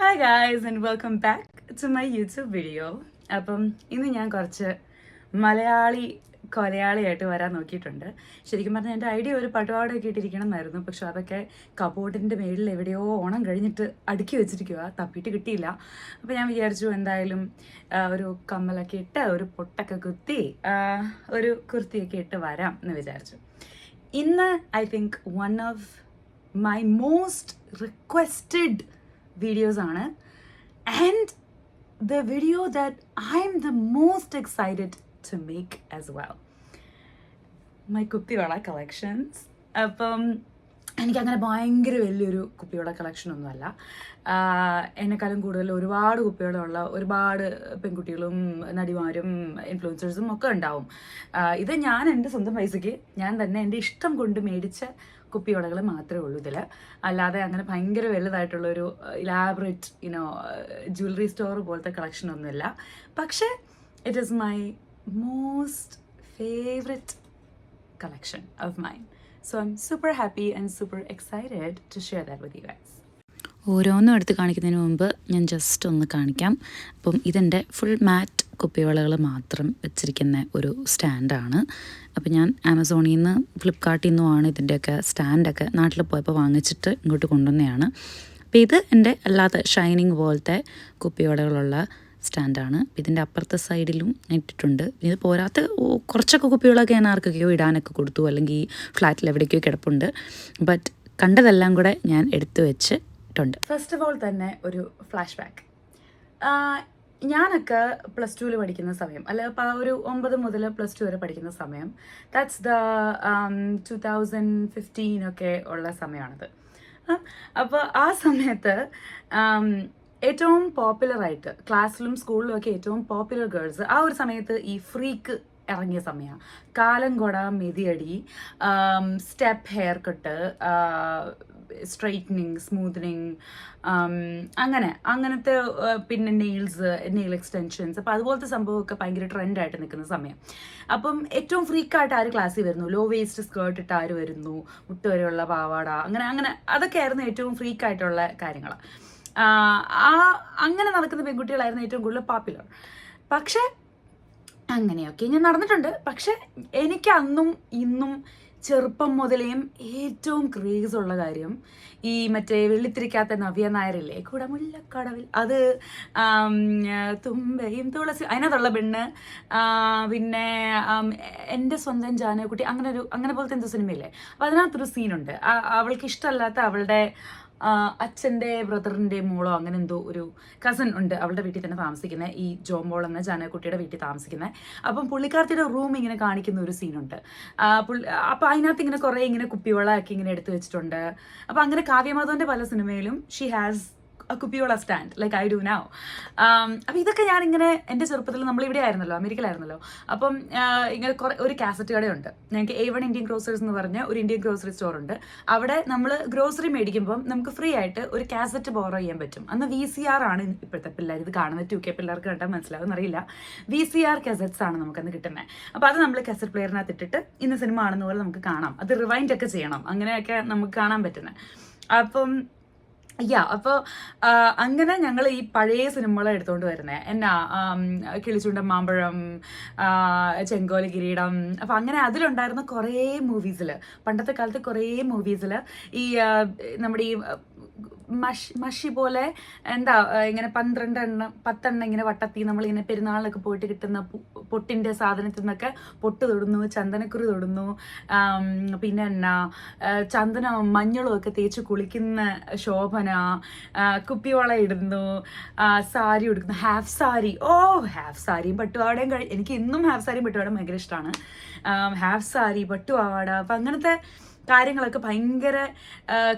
Hi guys and welcome back to my YouTube video. അപ്പം ഇന്ന് ഞാൻ കുറച്ച് കൊലയാളിയായിട്ട് വരാൻ നോക്കിയിട്ടുണ്ട്. ശരിക്കും പറഞ്ഞാൽ എൻ്റെ ഐഡിയ ഒരു പട്ടുപാടൊക്കെ ഇട്ടിരിക്കണം എന്നായിരുന്നു. പക്ഷെ അതൊക്കെ കബോർഡിൻ്റെ മേളിൽ എവിടെയോ ഓണം കഴിഞ്ഞിട്ട് അടുക്കി വെച്ചിരിക്കുക, തപ്പിയിട്ട് കിട്ടിയില്ല. അപ്പോൾ ഞാൻ വിചാരിച്ചു എന്തായാലും ഒരു കമ്മലൊക്കെ ഇട്ട് ഒരു പൊട്ടൊക്കെ കുത്തി ഒരു കുർത്തിയൊക്കെ ഇട്ട് വരാം എന്ന് വിചാരിച്ചു. ഇന്ന് I think one of my most requested videos ആണ്, and the video that I'm the most excited to make as well, my കുപ്പിവള കളക്ഷൻസ്. അപ്പം എനിക്കങ്ങനെ ഭയങ്കര വലിയൊരു കുപ്പിവള കളക്ഷൻ ഒന്നുമല്ല. എന്നെക്കാളും കൂടുതൽ ഒരുപാട് കുപ്പികളുള്ള ഒരുപാട് പെൺകുട്ടികളും നടിമാരും ഇൻഫ്ലുവൻസേഴ്സും ഒക്കെ ഉണ്ടാവും. ഇത് ഞാൻ എൻ്റെ സ്വന്തം പൈസയ്ക്ക് ഞാൻ തന്നെ എൻ്റെ ഇഷ്ടം കൊണ്ട് മേടിച്ച കുപ്പിവളകൾ മാത്രമേ ഉള്ളൂ ഇതിൽ. അല്ലാതെ അങ്ങനെ ഭയങ്കര വലുതായിട്ടുള്ളൊരു ഇലാബറേറ്റ് ജ്വല്ലറി സ്റ്റോർ പോലത്തെ കളക്ഷൻ ഒന്നുമില്ല. പക്ഷേ it is my most favourite collection of mine. So I'm super happy and super excited to share that with you guys. ഓരോന്നും എടുത്ത് കാണിക്കുന്നതിന് മുമ്പ് ഞാൻ ജസ്റ്റ് ഒന്ന് കാണിക്കാം. അപ്പം ഇതെൻ്റെ ഫുൾ മാറ്റ് കുപ്പിവളകൾ മാത്രം വെച്ചിരിക്കുന്ന ഒരു സ്റ്റാൻഡാണ്. അപ്പോൾ ഞാൻ ആമസോണിൽ നിന്ന് ഫ്ലിപ്കാർട്ടിൽ നിന്നുമാണ് ഇതിൻ്റെയൊക്കെ സ്റ്റാൻഡൊക്കെ നാട്ടിൽ പോയപ്പോൾ വാങ്ങിച്ചിട്ട് ഇങ്ങോട്ട് കൊണ്ടുവന്നതാണ്. അപ്പോൾ ഇത് എൻ്റെ അല്ലാതെ ഷൈനിങ് പോലത്തെ കുപ്പിവളകളുള്ള സ്റ്റാൻഡാണ്. ഇതിൻ്റെ അപ്പുറത്തെ സൈഡിലും ഇട്ടിട്ടുണ്ട്. ഇത് പോരാത്ത കുറച്ചൊക്കെ കുപ്പികളൊക്കെ ഞാൻ ആർക്കൊക്കെയോ ഇടാനൊക്കെ കൊടുത്തു, അല്ലെങ്കിൽ ഫ്ലാറ്റിൽ എവിടേക്കോ കിടപ്പുണ്ട്. ബട്ട് കണ്ടതെല്ലാം കൂടെ ഞാൻ എടുത്തു വെച്ചിട്ടുണ്ട്. ഫസ്റ്റ് ഓഫ് ഓൾ തന്നെ ഒരു ഫ്ലാഷ് ബാക്ക്. ഞാനൊക്കെ പ്ലസ് ടുവിൽ പഠിക്കുന്ന സമയം, അല്ല ഇപ്പോൾ ഒരു 9 മുതൽ പ്ലസ് 2 വരെ പഠിക്കുന്ന സമയം, ദാറ്റ്സ് ദ 2015 ഒക്കെ ഉള്ള സമയമാണത്. അപ്പോൾ ആ സമയത്ത് ഏറ്റവും പോപ്പുലറായിട്ട് ക്ലാസ്സിലും സ്കൂളിലും ഒക്കെ ഏറ്റവും പോപ്പുലർ ഗേൾസ് ആ ഒരു സമയത്ത് ഈ ഫ്രീക്ക് ഇറങ്ങിയ സമയമാണ്. കാലംകൊട, മെതിയടി, step hair cut, straightening, smoothening, അങ്ങനത്തെ പിന്നെ നെയിൽ എക്സ്റ്റൻഷൻസ്, അപ്പോൾ അതുപോലത്തെ സംഭവമൊക്കെ ഭയങ്കര ട്രെൻഡായിട്ട് നിൽക്കുന്ന സമയം. അപ്പം ഏറ്റവും ഫ്രീക്കായിട്ട് ആര് ക്ലാസ്സിൽ വരുന്നു, ലോ വേസ്റ്റ് സ്കേർട്ട് ഇട്ട് ആര് വരുന്നു, മുട്ട് വരെയുള്ള പാവാട, അങ്ങനെ അതൊക്കെയായിരുന്നു ഏറ്റവും ഫ്രീക്കായിട്ടുള്ള കാര്യങ്ങൾ. അങ്ങനെ നടക്കുന്ന പെൺകുട്ടികളായിരുന്നു ഏറ്റവും കൂടുതൽ പോപ്പുലർ. പക്ഷേ അങ്ങനെയൊക്കെ ഞാൻ നടന്നിട്ടുണ്ട്. പക്ഷെ എനിക്ക് അന്നും ഇന്നും ചെറുപ്പം മുതലേയും ഏറ്റവും ക്രേസ് ഉള്ള കാര്യം ഈ മറ്റേ വെള്ളിത്തിരിക്കാത്ത നവ്യ നായരില്ലേ, കുടമുല്ലക്കടവിൽ, അത് തുമ്പയും തുളസി, അതിനകത്തുള്ള പെണ്ണ്, പിന്നെ എൻ്റെ സ്വന്തം ജാനകുട്ടി, അങ്ങനെ പോലത്തെ എന്തോ സിനിമയില്ലേ, അപ്പോൾ അതിനകത്തൊരു സീനുണ്ട്. അവൾക്ക് ഇഷ്ടമല്ലാത്ത അവളുടെ അച്ഛൻ്റെ ബ്രദറിൻ്റെ മോളോ അങ്ങനെ എന്തോ ഒരു കസിൻ ഉണ്ട് അവളുടെ വീട്ടിൽ തന്നെ താമസിക്കുന്നത്, ഈ ജോമോൾ എന്ന ജാനകുട്ടിയുടെ വീട്ടിൽ താമസിക്കുന്നത്. അപ്പം പുള്ളിക്കാർത്തിയുടെ റൂം ഇങ്ങനെ കാണിക്കുന്ന ഒരു സീനുണ്ട്. അപ്പോൾ അതിനകത്ത് ഇങ്ങനെ കുറേ ഇങ്ങനെ കുപ്പിവളയൊക്കെ ഇങ്ങനെ എടുത്തു വെച്ചിട്ടുണ്ട്. അപ്പോൾ അങ്ങനെ കാവ്യമാധവൻ്റെ പല സിനിമയിലും ഷീ ഹാസ് കുപ്പിവള stand like I do now. അപ്പം ഇതൊക്കെ ഞാനിങ്ങനെ എൻ്റെ ചെറുപ്പത്തിൽ നമ്മളിവിടെ ആയിരുന്നല്ലോ, അമേരിക്കയിലായിരുന്നല്ലോ. അപ്പം ഇങ്ങനെ ഒരു കാസറ്റ് കടയുണ്ട് ഞങ്ങൾക്ക്. A1 ഇന്ത്യൻ ഗ്രോസറീസ് എന്ന് പറഞ്ഞ ഒരു ഇന്ത്യൻ ഗ്രോസറി സ്റ്റോർ ഉണ്ട്. അവിടെ നമ്മൾ ഗ്രോസറി മേടിക്കുമ്പം നമുക്ക് ഫ്രീ ആയിട്ട് ഒരു കാസറ്റ് ബോറോ ചെയ്യാൻ പറ്റും. അന്ന് VCR ആണ്. ഇപ്പോഴത്തെ പിള്ളേർ ഇത് കാണുന്നത് 2K പിള്ളേർക്ക് കണ്ടാൽ മനസ്സിലാവും എന്നറിയില്ല. VCR കാസറ്റ്സ് ആണ് നമുക്കന്ന് കിട്ടുന്നത്. അപ്പോൾ അത് നമ്മൾ കാസറ്റ് പ്ലെയറിനകത്ത് ഇട്ടിട്ട് ഇന്ന സിനിമ ആണെന്ന് പോലെ നമുക്ക് കാണാം. അത് റിവൈൻഡ് ഒക്കെ ചെയ്യണം, അങ്ങനെയൊക്കെ നമുക്ക് കാണാൻ പറ്റുന്നത്. അപ്പം അപ്പോൾ അങ്ങനെ ഞങ്ങൾ ഈ പഴയ സിനിമകളെ എടുത്തുകൊണ്ട് വരുന്നത് എന്നാ കിളിച്ചുണ്ടൻ മാമ്പഴം, ചെങ്കോല കിരീടം. അപ്പോൾ അങ്ങനെ അതിലുണ്ടായിരുന്ന കുറേ മൂവീസിൽ, പണ്ടത്തെ കാലത്ത് കുറേ മൂവീസിൽ ഈ നമ്മുടെ ഈ മഷി പോലെ എന്താ ഇങ്ങനെ 10 ഇങ്ങനെ വട്ടത്തി നമ്മളിങ്ങനെ പെരുന്നാളിനൊക്കെ പോയിട്ട് കിട്ടുന്ന പൊട്ടിൻ്റെ സാധനത്തിൽ നിന്നൊക്കെ പൊട്ട് തൊടുന്നു, ചന്ദനക്കുറി തൊടുന്നു, പിന്നെ എന്നാ ചന്ദനവും മഞ്ഞളും ഒക്കെ തേച്ച് കുളിക്കുന്ന ശോഭന, കുപ്പിവള ഇടുന്നു, സാരി ഉടുക്കുന്നു, ഹാഫ് സാരിയും പട്ടുപാവാടയും എനിക്ക് ഇന്നും ഹാഫ് സാരിയും പട്ടുപാവാടയും ഭയങ്കര ഇഷ്ടമാണ്. ഹാഫ് സാരി, പട്ടുപാവാട, അപ്പം അങ്ങനത്തെ കാര്യങ്ങളൊക്കെ ഭയങ്കര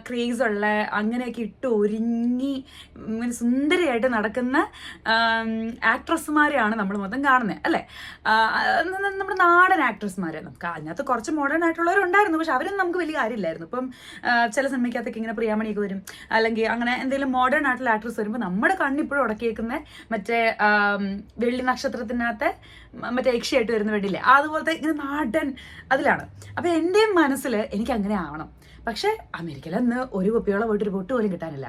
ക്രേസുള്ള, അങ്ങനെയൊക്കെ ഇട്ട് ഒരുങ്ങി ഇങ്ങനെ സുന്ദരിയായിട്ട് നടക്കുന്ന ആക്ട്രസ്മാരെയാണ് നമ്മൾ മൊത്തം കാണുന്നത്, അല്ലേ? നമ്മുടെ നാടൻ ആക്ട്രസ്മാർ. നമുക്ക് അതിനകത്ത് കുറച്ച് മോഡേൺ ആയിട്ടുള്ളവരുണ്ടായിരുന്നു, പക്ഷെ അവരൊന്നും നമുക്ക് വലിയ കാര്യമില്ലായിരുന്നു. ഇപ്പം ചില സിനിമയ്ക്കകത്തൊക്കെ ഇങ്ങനെ പ്രിയാമണിയൊക്കെ വരും, അല്ലെങ്കിൽ അങ്ങനെ എന്തെങ്കിലും മോഡേൺ ആയിട്ടുള്ള ആക്ട്രസ് വരുമ്പോൾ നമ്മുടെ കണ്ണിപ്പോഴും ഉടക്കിയേക്കുന്ന മറ്റേ വെള്ളി നക്ഷത്രത്തിനകത്ത് മറ്റേ യക്ഷിയായിട്ട് വരുന്ന വെള്ളിയില്ലേ, അതുപോലത്തെ ഇങ്ങനെ നാടൻ അതിലാണ്. അപ്പം എൻ്റെ മനസ്സിൽ എനിക്ക് അങ്ങനെ ആവണം. പക്ഷേ അമേരിക്കയിൽ അന്ന് ഒരു കുപ്പിയോളം പോയിട്ട് ഒരു പൊട്ട് പോലും കിട്ടാനില്ല.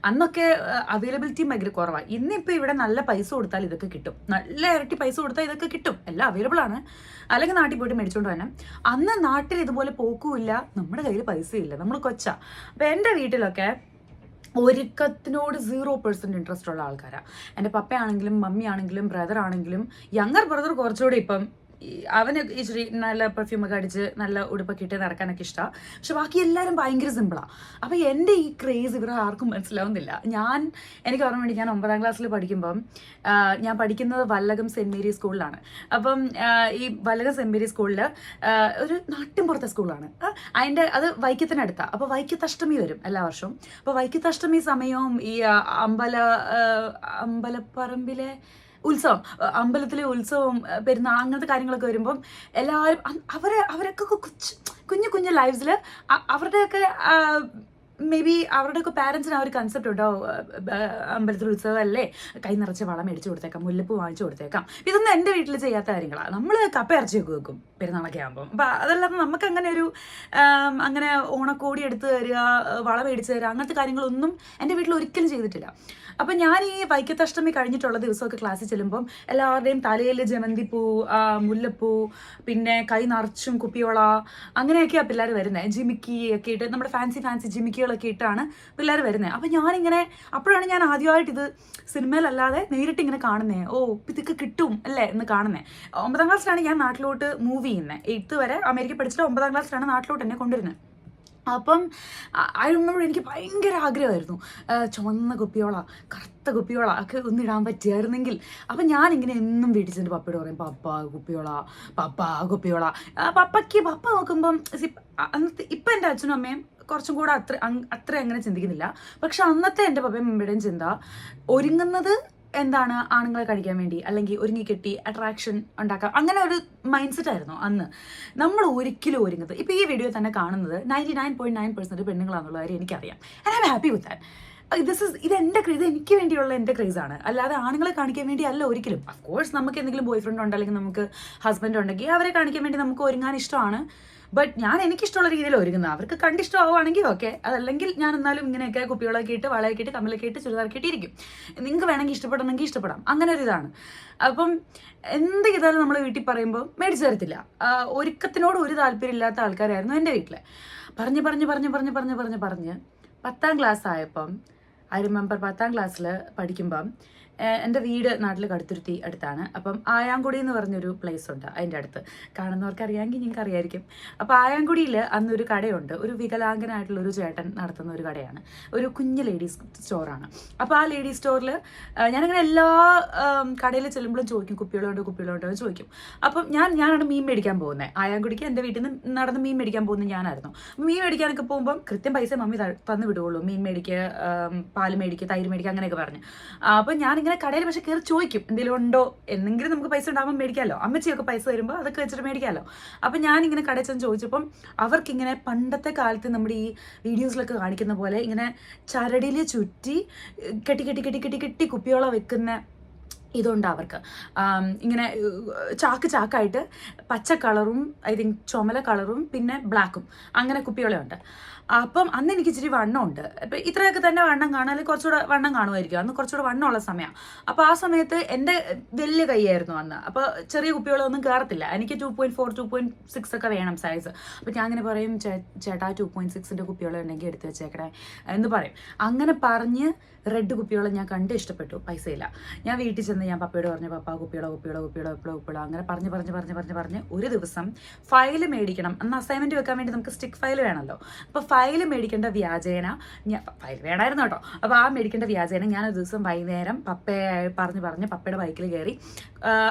അന്നൊക്കെ അവൈലബിലിറ്റി ഭയങ്കര കുറവാണ്. ഇന്നിപ്പോൾ ഇവിടെ നല്ല പൈസ കൊടുത്താൽ ഇതൊക്കെ കിട്ടും, നല്ല ഇരട്ടി പൈസ കൊടുത്താൽ ഇതൊക്കെ കിട്ടും, എല്ലാം അവൈലബിൾ ആണ്. അല്ലെങ്കിൽ നാട്ടിൽ പോയിട്ട് മേടിച്ചുകൊണ്ട് തന്നെ. അന്ന് നാട്ടിൽ ഇതുപോലെ പോക്കുമില്ല, നമ്മുടെ കയ്യിൽ പൈസയില്ല, നമ്മൾ കൊച്ചാ. അപ്പം എൻ്റെ വീട്ടിലൊക്കെ ഒരുക്കത്തിനോട് 0% ഇൻട്രസ്റ്റ് ഉള്ള ആൾക്കാരാണ്. എൻ്റെ പപ്പയാണെങ്കിലും മമ്മിയാണെങ്കിലും ബ്രദർ ആണെങ്കിലും. യങ്ങർ ബ്രദർ കുറച്ചുകൂടി ഇപ്പം അവന് ഇച്ചിരി നല്ല പെർഫ്യൂമൊക്കെ അടിച്ച് നല്ല ഉടുപ്പൊക്കെ ഇട്ട് നടക്കാനൊക്കെ ഇഷ്ടമാണ്. പക്ഷെ ബാക്കി എല്ലാവരും ഭയങ്കര സിമ്പിളാണ്. അപ്പോൾ എൻ്റെ ഈ ക്രേസ് ഇവരെ ആർക്കും മനസ്സിലാവുന്നില്ല. എനിക്ക് ഓർമ്മ വേണ്ടി ഞാൻ 9ാം ക്ലാസ്സിൽ പഠിക്കുമ്പം ഞാൻ പഠിക്കുന്നത് വല്ലകം സെൻറ് മേരി സ്കൂളിലാണ്. അപ്പം ഈ വല്ലകം സെൻറ് മേരി സ്കൂളിൽ ഒരു നാട്ടിൻപുറത്തെ സ്കൂളാണ്. അത് വൈക്കത്തിനടുത്താണ്. അപ്പോൾ വൈക്കത്തഷ്ടമി വരും എല്ലാ വർഷവും. അപ്പോൾ വൈക്കത്തഷ്ടമി സമയവും ഈ അമ്പലപ്പറമ്പിലെ ഉത്സവം, അമ്പലത്തിലെ ഉത്സവം, പെരുന്നാൾ, അങ്ങനത്തെ കാര്യങ്ങളൊക്കെ വരുമ്പം എല്ലാവരും അവരൊക്കെ കുഞ്ഞു കുഞ്ഞു ലൈഫ്സിൽ അവരുടെയൊക്കെ മേ ബി അവരുടെയൊക്കെ പാരൻസിന് ആ ഒരു കൺസെപ്റ്റ് ഉണ്ടാവും, അമ്പലത്തിൽ ഉത്സവം അല്ലേ, കൈ നിറച്ച് വളം മേടിച്ച് കൊടുത്തേക്കാം, മുല്ലപ്പൂ വാങ്ങിച്ചു കൊടുത്തേക്കാം. ഇതൊന്നും എൻ്റെ വീട്ടിൽ ചെയ്യാത്ത കാര്യങ്ങളാണ്. നമ്മൾ കപ്പ ഇറച്ചിയൊക്കെ വെക്കും പെരുന്നാളൊക്കെ ആകുമ്പം. അപ്പം അതല്ലാതെ നമുക്ക് അങ്ങനെ ഓണക്കോടി എടുത്ത് തരിക, വളം മേടിച്ച് തരിക, അങ്ങനത്തെ കാര്യങ്ങളൊന്നും എൻ്റെ വീട്ടിൽ ഒരിക്കലും ചെയ്തിട്ടില്ല. അപ്പം ഞാൻ ഈ വൈക്കത്തഷ്ടമി കഴിഞ്ഞിട്ടുള്ള ദിവസമൊക്കെ ക്ലാസ്സിൽ ചെല്ലുമ്പം എല്ലാവരുടെയും തലയിൽ ജമന്തിപ്പൂ, മുല്ലപ്പൂ, പിന്നെ കൈ നിറച്ചും കുപ്പിയോള, അങ്ങനെയൊക്കെയാണ് പിള്ളേർ വരുന്നത്. ജിമിക്കി ഒക്കെ ഇട്ട്, നമ്മുടെ ഫാൻസി ജിമിക്കികളൊക്കെ ഇട്ടാണ് പിള്ളേർ വരുന്നത്. അപ്പം അപ്പോഴാണ് ഞാൻ ആദ്യമായിട്ട് ഇത് സിനിമയിലല്ലാതെ നേരിട്ട് ഇങ്ങനെ കാണുന്നത്. ഇതൊക്കെ കിട്ടും അല്ലേ എന്ന് കാണുന്നത്. 9ാം ക്ലാസ്സിലാണ് ഞാൻ നാട്ടിലോട്ട് മൂവ് ചെയ്യുന്നത്. 8th വരെ അമേരിക്ക പഠിച്ചിട്ട് 9ാം ക്ലാസ്സിലാണ് നാട്ടിലോട്ട് എന്നെ കൊണ്ടുവരുന്നത്. അപ്പം ഐ റിമെമ്പർ എനിക്ക് ഭയങ്കര ആഗ്രഹമായിരുന്നു ചുവന്ന കുപ്പിയോള, കറുത്ത കുപ്പിയോള ഒക്കെ ഒന്നിടാൻ പറ്റിയായിരുന്നെങ്കിൽ. അപ്പം ഞാനിങ്ങനെ എന്നും വീട്ടിൽ ചെന്ന് പപ്പയോട് പറയും, പപ്പ കുപ്പിയോള. പപ്പ നോക്കുമ്പം അന്നത്തെ ഇപ്പം എൻ്റെ അച്ഛനും അമ്മയും കുറച്ചും കൂടെ അത്ര അങ്ങനെ ചിന്തിക്കുന്നില്ല. പക്ഷെ അന്നത്തെ എൻ്റെ പപ്പയും അമ്മയുടെയും ചിന്ത ഒരുങ്ങുന്നത് എന്താണ്, ആണുങ്ങളെ കഴിക്കാൻ വേണ്ടി, അല്ലെങ്കിൽ ഒരുങ്ങിക്കെട്ടി അട്രാക്ഷൻ ഉണ്ടാക്കാം, അങ്ങനെ ഒരു മൈൻഡ് സെറ്റ് ആയിരുന്നു അന്ന്. നമ്മൾ ഒരിക്കലും ഒരുങ്ങുന്നത്, ഇപ്പം ഈ വീഡിയോ തന്നെ കാണുന്നത് 99.9% പെണ്ണുങ്ങളാണെന്നുള്ള കാര്യം എനിക്കറിയാം. And I am happy with that. ഇത് എനിക്ക് വേണ്ടിയുള്ള എൻ്റെ ക്രേസാണ്, അല്ലാതെ ആണുങ്ങളെ കാണിക്കാൻ വേണ്ടി അല്ല ഒരിക്കലും. അഫ്കോഴ്സ് നമുക്ക് എന്തെങ്കിലും ബോയ് ഫ്രണ്ട് ഉണ്ടോ, അല്ലെങ്കിൽ നമുക്ക് ഹസ്ബൻഡ് ഉണ്ടെങ്കിൽ അവരെ കാണിക്കാൻ വേണ്ടി നമുക്ക് ഒരുങ്ങാൻ ഇഷ്ടമാണ്. ബട്ട് ഞാൻ എനിക്കിഷ്ടമുള്ള രീതിയിൽ ഒരുങ്ങുന്നത്. അവർക്ക് കണ്ടിഷ്ടമാവുകയാണെങ്കിൽ ഓക്കെ, അതല്ലെങ്കിൽ ഞാൻ എന്നാലും ഇങ്ങനെയൊക്കെ കുപ്പികളൊക്കെ ഇട്ട്, വളയൊക്കെ ഇട്ട്, കമ്മലൊക്കെ ഇട്ട്, ചുരിദാറൊക്കെ ഇട്ടിരിക്കും. നിങ്ങൾക്ക് വേണമെങ്കിൽ ഇഷ്ടപ്പെടണമെങ്കിൽ ഇഷ്ടപ്പെടാം, അങ്ങനെ ഒരു ഇതാണ്. അപ്പം എന്ത് ചെയ്താലും നമ്മൾ വീട്ടിൽ പറയുമ്പോൾ മേടിച്ചു തരത്തില്ല. ഒരുക്കത്തിനോട് ഒരു താല്പര്യം ഇല്ലാത്ത ആൾക്കാരായിരുന്നു എൻ്റെ വീട്ടിൽ. പറഞ്ഞ് 10ാം ക്ലാസ് ആയപ്പം ഐ റിമെമ്പർ 10ാം ക്ലാസ്സിൽ പഠിക്കുമ്പം എൻ്റെ വീട് നാട്ടിൽ കടുത്തുരുത്തി അടുത്താണ്. അപ്പം ആയാങ്കുടി എന്ന് പറഞ്ഞൊരു പ്ലേസ് ഉണ്ട് അതിൻ്റെ അടുത്ത്. കാണുന്നവർക്ക് അറിയാമെങ്കിൽ നിങ്ങൾക്ക് അറിയായിരിക്കും. അപ്പോൾ ആയാങ്കുടിയിൽ അന്നൊരു കടയുണ്ട്, ഒരു വികലാംഗനായിട്ടുള്ളൊരു ചേട്ടൻ നടത്തുന്ന ഒരു കടയാണ്, ഒരു കുഞ്ഞ് ലേഡീസ് സ്റ്റോറാണ്. അപ്പോൾ ആ ലേഡീസ് സ്റ്റോറിൽ ഞാനങ്ങനെ എല്ലാ കടയിൽ ചെല്ലുമ്പോഴും ചോദിക്കും, കുപ്പികളുണ്ടോ എന്ന് ചോദിക്കും. അപ്പം ഞാനാണ് മീൻ മേടിക്കാൻ പോകുന്നത്. ആയാങ്കുടിക്ക് എൻ്റെ വീട്ടിൽ നിന്ന് നടന്ന് മീൻ മേടിക്കാൻ പോകുന്നത് ഞാനായിരുന്നു. മീൻ മേടിക്കാനൊക്കെ പോകുമ്പം കൃത്യം പൈസ മമ്മി തന്നു വിടുകയുള്ളൂ. മീൻ മേടിക്കുക, പാല് മേടിക്കുക, തൈര് മേടിക്കുക, അങ്ങനെയൊക്കെ പറഞ്ഞ്. അപ്പം ഞാനിങ്ങനെ കടയിൽ പക്ഷെ കയറി ചോദിക്കും, എന്തെങ്കിലും ഉണ്ടോ, എന്തെങ്കിലും നമുക്ക് പൈസ ഉണ്ടാകുമ്പോൾ മേടിക്കാമല്ലോ, അമ്മച്ചിയൊക്കെ പൈസ തരുമ്പോൾ അതൊക്കെ വെച്ചിട്ട് മേടിക്കാമല്ലോ. അപ്പം ഞാനിങ്ങനെ കടയിൽ ചെന്ന് ചോദിച്ചപ്പം അവർക്കിങ്ങനെ പണ്ടത്തെ കാലത്ത് നമ്മുടെ ഈ വീഡിയോസിലൊക്കെ കാണിക്കുന്ന പോലെ ഇങ്ങനെ ചരടിൽ ചുറ്റി കെട്ടി കുപ്പിയോളം വെക്കുന്ന ഇതുണ്ട് അവർക്ക്. ഇങ്ങനെ ചാക്കായിട്ട് പച്ച കളറും ഐ തിങ്ക് ചുമല കളറും പിന്നെ ബ്ലാക്കും, അങ്ങനെ കുപ്പിയോളമുണ്ട്. അപ്പം അന്ന് എനിക്ക് ഇച്ചിരി വണ്ണമുണ്ട്. ഇപ്പം ഇത്രയൊക്കെ തന്നെ വണ്ണം കാണും, അല്ലെങ്കിൽ കുറച്ചുകൂടെ വണ്ണം കാണുമായിരിക്കും. അന്ന് കുറച്ചുകൂടെ വണ്ണമുള്ള സമയമാണ്. അപ്പോൾ ആ സമയത്ത് എൻ്റെ വലിയ കൈയായിരുന്നു അന്ന്. അപ്പോൾ ചെറിയ കുപ്പികളൊന്നും കയറത്തില്ല. എനിക്ക് 2.4 2.6 ഒക്കെ വേണം സൈസ്. അപ്പോൾ ഞാൻ അങ്ങനെ പറയും, ചേട്ടാ 2.6ൻ്റെ കുപ്പിയോളം ഉണ്ടെങ്കിൽ എടുത്ത് വെച്ചേക്കണേ എന്ന് പറയും. അങ്ങനെ പറഞ്ഞ് റെഡ് കുപ്പിയോളം ഞാൻ കണ്ട് ഇഷ്ടപ്പെട്ടു, പൈസയില്ല. ഞാൻ വീട്ടിൽ ചെന്ന് ഞാൻ പപ്പയോട് പറഞ്ഞു, പപ്പ കുപ്പിയോളോ അങ്ങനെ പറഞ്ഞ് ഒരു ദിവസം ഫയല് മേടിക്കണം. അന്ന് അസൈൻമെൻറ്റ് വെക്കാൻ വേണ്ടി നമുക്ക് സ്റ്റിക്ക് ഫയൽ വേണമല്ലോ. അപ്പോൾ ഫയൽ മേടിക്കേണ്ട വ്യാജേന ഫയൽ വേണമായിരുന്നു കേട്ടോ. അപ്പോൾ ആ മേടിക്കേണ്ട വ്യാജേന ഞാനൊരു ദിവസം വൈകുന്നേരം പപ്പയെ പറഞ്ഞ് പപ്പയുടെ ബൈക്കിൽ കയറി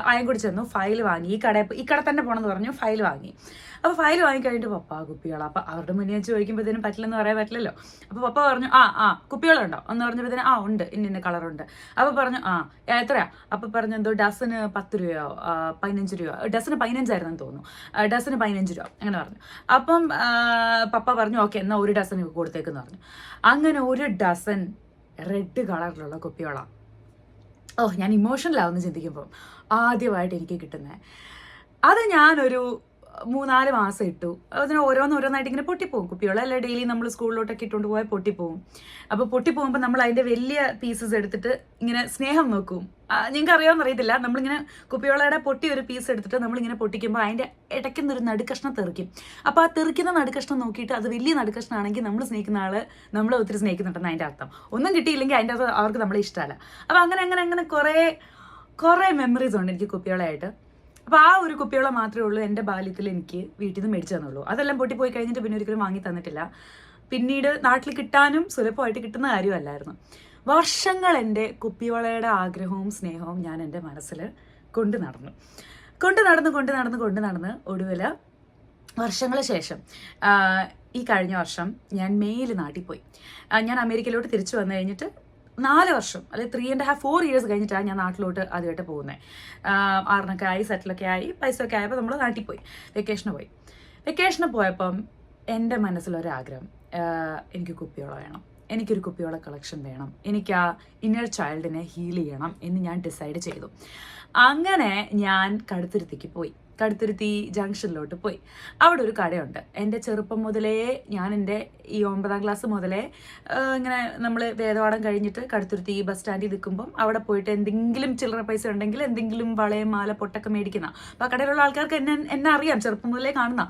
അയൻകുടി ചെന്നു, ഫയൽ വാങ്ങി. ഈ കട തന്നെ പോകണമെന്ന് പറഞ്ഞു, ഫയൽ വാങ്ങി. അപ്പോൾ ഫയൽ വാങ്ങിക്കഴിഞ്ഞിട്ട് പപ്പ കുപ്പികൾ, അപ്പോൾ അവരുടെ മുന്നേ ചോദിക്കുമ്പോഴത്തേനും പറ്റില്ലെന്ന് പറയാൻ പറ്റില്ലല്ലോ. അപ്പോൾ പപ്പ പറഞ്ഞു, കുപ്പികളുണ്ടോ എന്ന് പറഞ്ഞപ്പോഴത്തേനും ഉണ്ട്, ഇന്ന കളറുണ്ട്. അപ്പോൾ പറഞ്ഞു എത്രയാ? അപ്പോൾ പറഞ്ഞു എന്തോ ഡസന് 10 രൂപയോ 15 രൂപ, ഡസന് 15 തോന്നുന്നു, ഡസന് 15 രൂപ അങ്ങനെ പറഞ്ഞു. അപ്പം പപ്പ പറഞ്ഞു ഓക്കെ എന്നാൽ ഒരു ഡസൻ കൊടുത്തേക്കെന്ന് പറഞ്ഞു. അങ്ങനെ ഒരു ഡസൻ റെഡ് കളറിലുള്ള കുപ്പിയോളാണ്. ഞാൻ ഇമോഷണലാവുന്ന ചിന്തിക്കുമ്പോൾ ആദ്യമായിട്ട് എനിക്ക് കിട്ടുന്നത്. അത് ഞാനൊരു 3-4 മാസം ഇട്ടു. അതിന് ഓരോന്നായിട്ട് ഇങ്ങനെ പൊട്ടിപ്പോകും കുപ്പിവെള്ളം. അല്ല ഡെയിലി നമ്മൾ സ്കൂളിലോട്ടൊക്കെ ഇട്ടുകൊണ്ട് പോയാൽ പൊട്ടിപ്പോവും. അപ്പോൾ പൊട്ടിപ്പോകുമ്പോൾ നമ്മൾ അതിൻ്റെ വലിയ പീസസ് എടുത്തിട്ട് ഇങ്ങനെ സ്നേഹം നോക്കും. നിങ്ങൾക്ക് അറിയാമെന്ന് അറിയത്തില്ല, നമ്മളിങ്ങനെ കുപ്പിവെള്ളയുടെ പൊട്ടി ഒരു പീസ് എടുത്തിട്ട് നമ്മളിങ്ങനെ പൊട്ടിക്കുമ്പോൾ അതിൻ്റെ ഇടയ്ക്കുന്നൊരു നടുക്കഷ്ണം തെറിക്കും. അപ്പോൾ ആ തെറിക്കുന്ന നടുക്കഷ്ണം നോക്കിയിട്ട് അത് വലിയ നടുക്കഷ്ണമാണെങ്കിൽ നമ്മൾ സ്നേഹിക്കുന്ന ആൾ നമ്മളെ ഒത്തിരി സ്നേഹിക്കുന്നുണ്ടെന്ന് അതിൻ്റെ അർത്ഥം. ഒന്നും കിട്ടിയില്ലെങ്കിൽ അതിൻ്റെ അകത്ത് അവർക്ക് നമ്മളെ ഇഷ്ടമല്ല. അപ്പോൾ അങ്ങനെ കുറേ മെമ്മറീസ് ഉണ്ട് എനിക്ക് കുപ്പിവെള്ളമായിട്ട്. അപ്പോൾ ആ ഒരു കുപ്പിവെള്ളം മാത്രമേ ഉള്ളൂ എൻ്റെ ബാല്യത്തിൽ എനിക്ക് വീട്ടിൽ നിന്ന് മേടിച്ചു തന്നുള്ളൂ. അതെല്ലാം പൊട്ടിപ്പോയി കഴിഞ്ഞിട്ട് പിന്നെ ഒരിക്കലും വാങ്ങി തന്നിട്ടില്ല. പിന്നീട് നാട്ടിൽ കിട്ടാനും സുലഭമായിട്ട് കിട്ടുന്ന കാര്യമല്ലായിരുന്നു. വർഷങ്ങൾ എൻ്റെ കുപ്പിവെള്ളയുടെ ആഗ്രഹവും സ്നേഹവും ഞാൻ എൻ്റെ മനസ്സിൽ കൊണ്ട് നടന്ന് ഒടുവിൽ വർഷങ്ങൾ ശേഷം ഈ കഴിഞ്ഞ വർഷം ഞാൻ മെയ്യിൽ നാട്ടിൽ പോയി. ഞാൻ അമേരിക്കയിലോട്ട് തിരിച്ചു വന്നു കഴിഞ്ഞിട്ട് 4 വർഷം അല്ലെങ്കിൽ 3.5-4 ഇയേഴ്സ് കഴിഞ്ഞിട്ടാണ് ഞാൻ നാട്ടിലോട്ട് ആദ്യമായിട്ട് പോകുന്നത്. 6 ആയി, സെറ്റിലൊക്കെ ആയി, പൈസ ഒക്കെ ആയപ്പോൾ നമ്മൾ നാട്ടിൽ പോയി, വെക്കേഷന് പോയപ്പം എൻ്റെ മനസ്സിലൊരാഗ്രഹം, എനിക്ക് കുപ്പിവെള്ളം വേണം, എനിക്കൊരു കുപ്പിവെള്ള കളക്ഷൻ വേണം, എനിക്ക് ആ ഇന്നർ ചൈൽഡിനെ ഹീൽ ചെയ്യണം എന്ന് ഞാൻ ഡിസൈഡ് ചെയ്തു. അങ്ങനെ ഞാൻ കടുത്തുരുത്തി ജംഗ്ഷനിലോട്ട് പോയി. അവിടെ ഒരു കടയുണ്ട്. എൻ്റെ ചെറുപ്പം മുതലേ ഞാൻ എൻ്റെ ഈ 9ാം ക്ലാസ് മുതലേ ഇങ്ങനെ നമ്മൾ വേദപാഠം കഴിഞ്ഞിട്ട് കടുത്തുരുത്തി ബസ് സ്റ്റാൻഡിൽ നിൽക്കുമ്പം അവിടെ പോയിട്ട് എന്തെങ്കിലും ചില്ലറ പൈസ ഉണ്ടെങ്കിൽ എന്തെങ്കിലും വളയം മാല പൊട്ടൊക്കെ മേടിക്കുന്ന. അപ്പോൾ ആ കടയിലുള്ള ആൾക്കാർക്ക് എന്നെ അറിയാം, ചെറുപ്പം മുതലേ കാണുന്ന,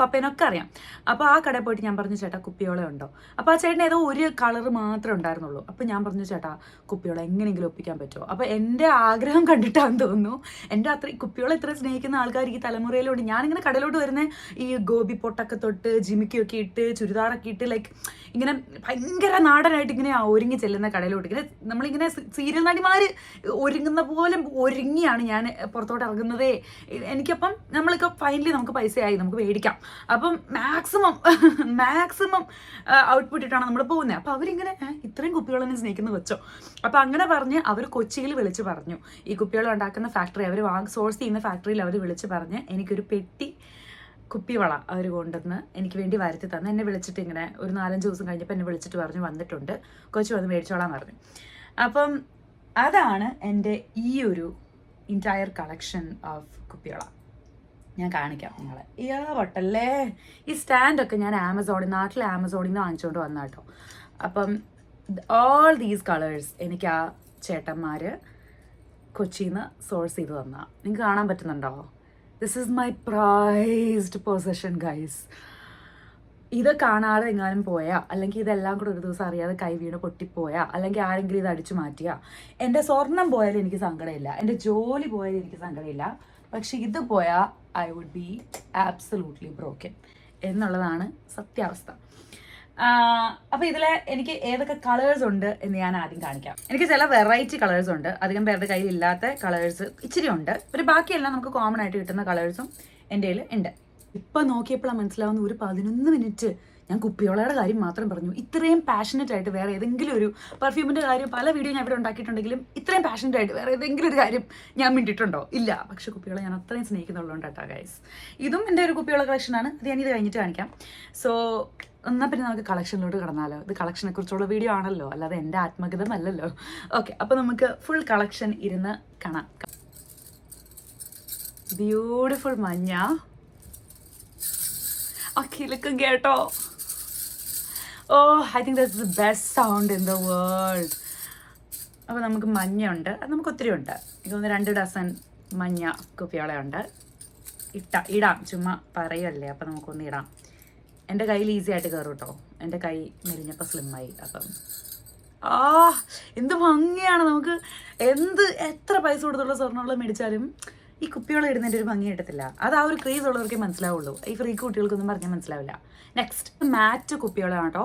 പപ്പേനൊക്കെ അറിയാം. അപ്പോൾ ആ കടയിൽ പോയിട്ട് ഞാൻ പറഞ്ഞു, ചേട്ടാ കുപ്പിവെള്ളം ഉണ്ടോ? അപ്പോൾ ആ ചേട്ടൻ ഏതോ ഒരു കളർ മാത്രമേ ഉണ്ടായിരുന്നുള്ളൂ. അപ്പോൾ ഞാൻ പറഞ്ഞു, ചേട്ടാ കുപ്പിവെള്ളം എങ്ങനെയെങ്കിലും ഒപ്പിക്കാൻ പറ്റുമോ? അപ്പോൾ എൻ്റെ ആഗ്രഹം കണ്ടിട്ടാന്ന് തോന്നുന്നു, എൻ്റെ കുപ്പിവെള്ളം ഇത്ര സ്നേഹിക്കുന്ന ആൾക്കാർ ഈ തലമുറയിലോട്ട്. ഞാനിങ്ങനെ കടയിലോട്ട് വരുന്ന ഈ ഗോപി പൊട്ടൊക്കെ തൊട്ട് ജിമിക്കൊക്കെ ഇട്ട് ചുരിദാറൊക്കെ ഇട്ട് ലൈക്ക് ഇങ്ങനെ ഭയങ്കര നാടനായിട്ട് ഇങ്ങനെ ഒരുങ്ങി ചെല്ലുന്ന കടയിലോട്ട്. ഇങ്ങനെ നമ്മളിങ്ങനെ സീരിയൽ നടിമാർ ഒരുങ്ങുന്ന പോലെ ഒരുങ്ങിയാണ് ഞാൻ പുറത്തോട്ട് ഇറങ്ങുന്നതേ. എനിക്കപ്പം നമ്മളിപ്പോൾ ഫൈനലി നമുക്ക് പൈസയായി, നമുക്ക് മേടിക്കാം. അപ്പം മാക്സിമം ഔട്ട്പുട്ട് ഇട്ടാണ് നമ്മൾ പോകുന്നത്. അപ്പോൾ അവരിങ്ങനെ ഇത്രയും കുപ്പിവെള്ളം സ്നേഹിക്കുന്ന വെച്ചോ. അപ്പോൾ അങ്ങനെ പറഞ്ഞ് അവർ കൊച്ചിയിൽ വിളിച്ച് പറഞ്ഞു, ഈ കുപ്പിവെള്ളം ഉണ്ടാക്കുന്ന ഫാക്ടറി അവർ സോഴ്സ് ചെയ്യുന്ന ഫാക്ടറിയിൽ അവർ വിളിച്ച് പറഞ്ഞ് എനിക്കൊരു പെട്ടി കുപ്പിവള അവർ കൊണ്ടുവന്ന് എനിക്ക് വേണ്ടി വരുത്തി തന്ന്. എന്നെ വിളിച്ചിട്ട് ഇങ്ങനെ ഒരു 4-5 ദിവസം കഴിഞ്ഞപ്പോൾ എന്നെ വിളിച്ചിട്ട് പറഞ്ഞു, വന്നിട്ടുണ്ട്, കൊച്ചു വന്ന് മേടിച്ചോളാൻ പറഞ്ഞു. അപ്പം അതാണ് എൻ്റെ ഈ ഒരു ഇൻറ്റയർ കളക്ഷൻ ഓഫ് കുപ്പിവള. ഞാൻ കാണിക്കാം നിങ്ങളെ. വട്ടല്ലേ, ഈ സ്റ്റാൻഡൊക്കെ ഞാൻ നാട്ടിലെ ആമസോണിൽ നിന്ന് വാങ്ങിച്ചുകൊണ്ട് വന്ന കേട്ടോ. അപ്പം ഓൾ ദീസ് കളേഴ്സ് എനിക്ക് ആ ചേട്ടന്മാർ കൊച്ചിയിൽ നിന്ന് സോഴ്സ് ചെയ്ത് തന്ന. നിങ്ങൾക്ക് കാണാൻ പറ്റുന്നുണ്ടോ? This is my priced possession guys. ഇത് കാണാതെ എങ്ങാനും പോയാൽ, അല്ലെങ്കിൽ ഇതെല്ലാം കൂടെ ഒരു ദിവസം അറിയാതെ കൈ വീണ് പൊട്ടിപ്പോയാ, അല്ലെങ്കിൽ ആരെങ്കിലും ഇത് അടിച്ചു മാറ്റിയാ, എൻ്റെ സ്വർണം പോയാലും എനിക്ക് സങ്കടമില്ല, എൻ്റെ ജോലി പോയാലും എനിക്ക് സങ്കടമില്ല. പക്ഷെ ഇത് പോയാൽ I would be absolutely broken എന്നുള്ളതാണ് സത്യാവസ്ഥ. അപ്പോൾ ഇതിൽ എനിക്ക് ഏതൊക്കെ കളേഴ്സ് ഉണ്ട് എന്ന് ഞാൻ ആദ്യം കാണിക്കാം. എനിക്ക് ചില വെറൈറ്റി കളേഴ്സ് ഉണ്ട്, അധികം പേരുടെ കയ്യിൽ ഇല്ലാത്ത കളേഴ്സ് ഇച്ചിരി ഉണ്ട്. ഒരു ബാക്കിയെല്ലാം നമുക്ക് കോമൺ ആയിട്ട് കിട്ടുന്ന കളേഴ്സും എൻ്റെ കയ്യിൽ ഉണ്ട്. ഇപ്പം നോക്കിയപ്പോഴാണ് മനസ്സിലാവുന്ന, ഒരു 11 മിനിറ്റ് ഞാൻ കുപ്പിവെള്ളയുടെ കാര്യം മാത്രം പറഞ്ഞു. ഇത്രയും പാഷനറ്റ് ആയിട്ട് വേറെ ഏതെങ്കിലും ഒരു പെർഫ്യൂമിൻ്റെ കാര്യം പല വീഡിയോ ഞാൻ ഇവിടെ ഉണ്ടാക്കിയിട്ടുണ്ടെങ്കിലും ഇത്രയും പാഷനറ്റ് ആയിട്ട് വേറെ ഏതെങ്കിലും ഒരു കാര്യം ഞാൻ മിണ്ടിട്ടുണ്ടോ? ഇല്ല. പക്ഷേ കുപ്പിവെള്ളം ഞാൻ അത്രയും സ്നേഹിക്കുന്നുള്ളതുകൊണ്ട് കേട്ടോ ഗൈസ്. ഇതും എൻ്റെ ഒരു കുപ്പിവെള്ള കളക്ഷനാണ്. അത് ഞാനിത് കഴിഞ്ഞിട്ട് കാണിക്കാം. സോ എന്നാൽ പിന്നെ നമുക്ക് കളക്ഷനിലോട്ട് കടന്നാലോ. ഇത് കളക്ഷനെ കുറിച്ചുള്ള വീഡിയോ ആണല്ലോ, അല്ലാതെ എൻ്റെ ആത്മഗതമല്ലല്ലോ. ഓക്കെ, അപ്പോൾ നമുക്ക് ഫുൾ കളക്ഷൻ ഇരുന്ന് കാണാം. ബ്യൂട്ടിഫുൾ മഞ്ഞ. അഖിലക്കും കേട്ടോ. I think that's the best sound in the world. അപ്പോൾ നമുക്ക് മഞ്ഞയുണ്ട്, അത് നമുക്ക് ഒത്തിരി ഉണ്ട്. ഇതൊന്ന് 2 ഡസൻ മഞ്ഞ കുപ്പിവെള്ളയുണ്ട്. ഇടാം, ചുമ്മാ പറയുമല്ലേ, അപ്പം നമുക്കൊന്ന് ഇടാം. എൻ്റെ കയ്യിൽ ഈസി ആയിട്ട് കയറും കേട്ടോ. എൻ്റെ കൈ മെലിഞ്ഞപ്പോൾ സ്ലിമ്മായി. അപ്പം എന്ത് ഭംഗിയാണ്. നമുക്ക് എത്ര പൈസ കൊടുത്തുള്ള സ്വർണ്ണമുള്ള മേടിച്ചാലും ഈ കുപ്പിവെള്ളം ഇടുന്നതിൻ്റെ ഒരു ഭംഗി കിട്ടത്തില്ല. അത് ആ ഒരു ക്രേസ് ഉള്ളവർക്കേ മനസ്സിലാവുള്ളൂ. ഈ ഫ്രീക്ക് കുട്ടികൾക്കൊന്നും പറഞ്ഞാൽ മനസ്സിലാവില്ല. നെക്സ്റ്റ് മാറ്റ് കുപ്പിവെള്ളമാണ് കേട്ടോ.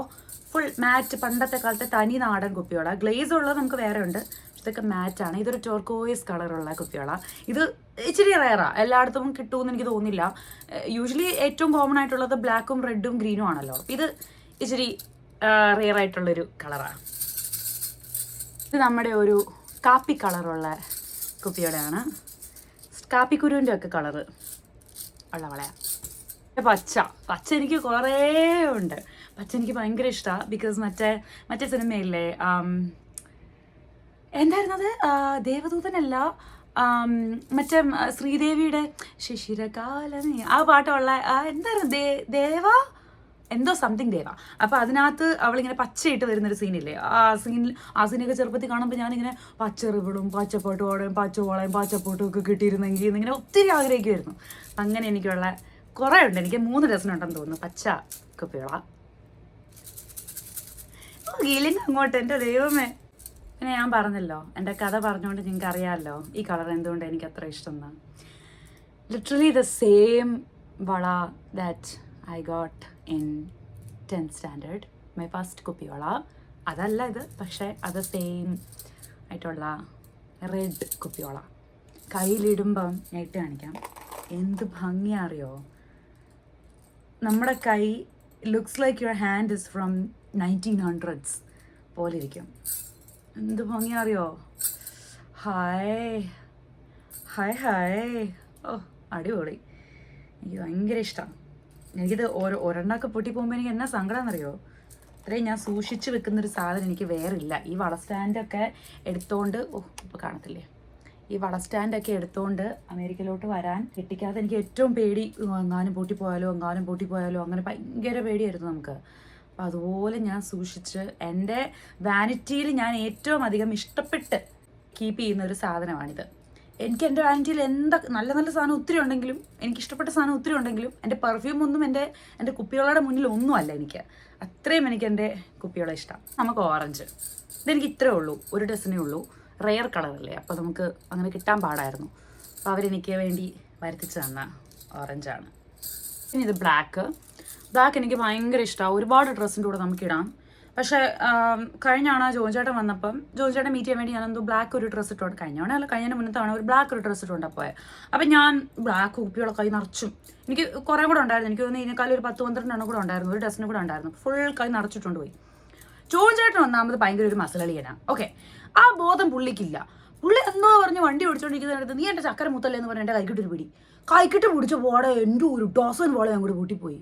ഫുൾ മാറ്റ്, പണ്ടത്തെ കാലത്തെ തനി നാടൻ കുപ്പിവെള്ളം. ഗ്ലേസ് ഉള്ളത് നമുക്ക് വേറെ ഉണ്ട്, ഇതൊക്കെ മാറ്റാണ്. ഇതൊരു ടോർക്കോയിസ് കളറുള്ള കുപ്പിവെള്ളം. ഇത് ഇച്ചിരി റയറാണ്, എല്ലായിടത്തും കിട്ടുമെന്ന് എനിക്ക് തോന്നുന്നില്ല. യൂഷ്വലി ഏറ്റവും കോമൺ ആയിട്ടുള്ളത് ബ്ലാക്കും റെഡും ഗ്രീനും ആണല്ലോ. ഇത് ഇച്ചിരി റെയർ ആയിട്ടുള്ളൊരു കളറാണ്. ഇത് നമ്മുടെ ഒരു കാപ്പി കളറുള്ള കുപ്പിവെള്ളയാണ്. കാപ്പിക്കുരുവിൻ്റെ ഒക്കെ കളറ് ഉള്ള വളയാണ്. പച്ച എനിക്ക് കുറേ ഉണ്ട്. പച്ച എനിക്ക് ഭയങ്കര ഇഷ്ടമാണ്. ബിക്കോസ് മറ്റേ സിനിമയില്ലേ, എന്തായിരുന്നത്, ദേവദൂതനല്ല, മറ്റേ ശ്രീദേവിയുടെ ശിശിരകാലമേ ആ പാട്ടുള്ള എന്തായിരുന്നു ദേവ എന്തോ സംതിങ് ദേവ. അപ്പോൾ അതിനകത്ത് അവളിങ്ങനെ പച്ചയിട്ട് വരുന്നൊരു സീനില്ലേ, ആ സീനൊക്കെ ചെറുപ്പത്തിൽ കാണുമ്പോൾ ഞാനിങ്ങനെ പച്ചറിവിടും പച്ചപ്പാട്ടുപാടും പച്ചവളയും പച്ചപ്പാട്ടും ഒക്കെ കിട്ടിയിരുന്നെങ്കിൽ എന്നിങ്ങനെ ഒത്തിരി ആഗ്രഹിക്കുമായിരുന്നു. അങ്ങനെ എനിക്കുള്ള കുറേ ഉണ്ട്. എനിക്ക് 3 ഡസനുണ്ടെന്ന് തോന്നുന്നു പച്ച കുപ്പിവള. ഗീലിങ് അങ്ങോട്ട് എൻ്റെ ദൈവമേ. പിന്നെ ഞാൻ പറഞ്ഞല്ലോ, എൻ്റെ കഥ പറഞ്ഞുകൊണ്ട് നിങ്ങൾക്ക് അറിയാമല്ലോ ഈ കളർ എന്തുകൊണ്ട് എനിക്ക് അത്ര ഇഷ്ടം എന്ന്. ലിറ്ററലി ദ സെയിം വള that I got in 10th standard, my first കുപ്പിവള. അതല്ല ഇത്, പക്ഷേ അത് സെയിം ആയിട്ടുള്ള റെഡ് കുപ്പിവള. കയ്യിലിടുമ്പം ഞാൻ ഇട്ട് കാണിക്കാം, എന്ത് ഭംഗിയാ അറിയോ. നമ്മുടെ കൈ looks like your hand is from 1900s പോലെ ഇരിക്കും. എന്ത് ഭംഗിയാ അറിയോ. Hi hi hi. ഓ അടിപൊളി, എനിക്ക് ഭയങ്കര ഇഷ്ടമാണ്. എനിക്കിത് ഒരെണ്ണമൊക്കെ പൊട്ടിപ്പോകുമ്പോൾ എനിക്ക് എന്നാ സങ്കടം എന്നറിയോ. ഇത്രയും ഞാൻ സൂക്ഷിച്ച് വെക്കുന്നൊരു സാധനം എനിക്ക് വേറില്ല. ഈ വള സ്റ്റാൻഡൊക്കെ എടുത്തോണ്ട് ഇപ്പോൾ കാണത്തില്ലേ, ഈ വള സ്റ്റാൻഡൊക്കെ എടുത്തോണ്ട് അമേരിക്കയിലോട്ട് വരാൻ കിട്ടിക്കാതെ എനിക്ക് ഏറ്റവും പേടി എങ്ങാനും പൊട്ടിപ്പോയാലോ അങ്ങനെ ഭയങ്കര പേടിയായിരുന്നു നമുക്ക്. അപ്പോൾ അതുപോലെ ഞാൻ സൂക്ഷിച്ച് എൻ്റെ വാനിറ്റിയിൽ ഞാൻ ഏറ്റവും അധികം ഇഷ്ടപ്പെട്ട് കീപ്പ് ചെയ്യുന്ന ഒരു സാധനമാണിത്. എനിക്ക് എൻ്റെ വാനിറ്റിയിൽ നല്ല നല്ല സാധനം ഒത്തിരി ഉണ്ടെങ്കിലും, എനിക്കിഷ്ടപ്പെട്ട സാധനം ഒത്തിരി ഉണ്ടെങ്കിലും, എൻ്റെ പെർഫ്യൂം ഒന്നും എൻ്റെ കുപ്പികളുടെ മുന്നിൽ ഒന്നുമല്ല എനിക്ക്. അത്രയും എനിക്ക് എൻ്റെ കുപ്പികളെ ഇഷ്ടം. നമുക്ക് ഓറഞ്ച്, ഇതെനിക്ക് ഇത്രയേ ഉള്ളൂ, 1 ഡസനേ ഉള്ളൂ. റെയർ കളറല്ലേ, അപ്പോൾ നമുക്ക് അങ്ങനെ കിട്ടാൻ പാടായിരുന്നു. അപ്പോൾ അവരെനിക്ക് വേണ്ടി വരുത്തിച്ച് തന്ന ഓറഞ്ചാണ്. ഇനി ഇത് ബ്ലാക്ക് എനിക്ക് ഭയങ്കര ഇഷ്ടമാണ്. ഒരുപാട് ഡ്രസ്സിൻ്റെ കൂടെ നമുക്കിടാം. പക്ഷേ കഴിഞ്ഞാണ് ജോൺചേട്ടൻ വന്നപ്പം ജോൺചേട്ടൻ മീറ്റ് ചെയ്യാൻ വേണ്ടി ഞാനെന്തോ ബ്ലാക്ക് ഒരു ഡ്രസ്സ് ഇട്ടുകൊണ്ട്, കഴിഞ്ഞ മുന്നത്തെ തവണ ഒരു ബ്ലാക്ക് ഒരു ഡ്രസ്സ് ഇട്ടുകൊണ്ടാണ് പോയത്. അപ്പം ഞാൻ ബ്ലാക്ക് കുപ്പിയോടെ കൈ നിറച്ചും, എനിക്ക് കുറേ കൂടെ ഉണ്ടായിരുന്നു, എനിക്ക് തോന്നുന്നു ഇതിനേക്കാളും ഒരു 10-12 എണ്ണം കൂടെ ഉണ്ടായിരുന്നു, 1 ഡസനും കൂടെ ഉണ്ടായിരുന്നു. ഫുൾ കൈ നിറച്ചിട്ടുണ്ട് പോയി. ജോൺചേട്ടൻ ഒന്നാമത് ഭയങ്കര ഒരു മസലളിയനാണ്. ഓക്കെ, ആ ബോധം പുള്ളിക്കില്ല. പുള്ളി എന്തോ പറഞ്ഞ് വണ്ടി ഓടിച്ചോണ്ടിരിക്കുന്നിടത്ത് നീ എൻ്റെ ചക്കര മുത്തല്ലേ എന്ന് പറഞ്ഞ് എൻ്റെ കൈക്കിട്ടൊരു പിടി, കൈക്കിട്ട് പിടിച്ച പോടെ എൻ്റെ ഒരു ഡോസൻ പോളെ ഞാൻ കൂടെ പൊട്ടിപ്പോയി.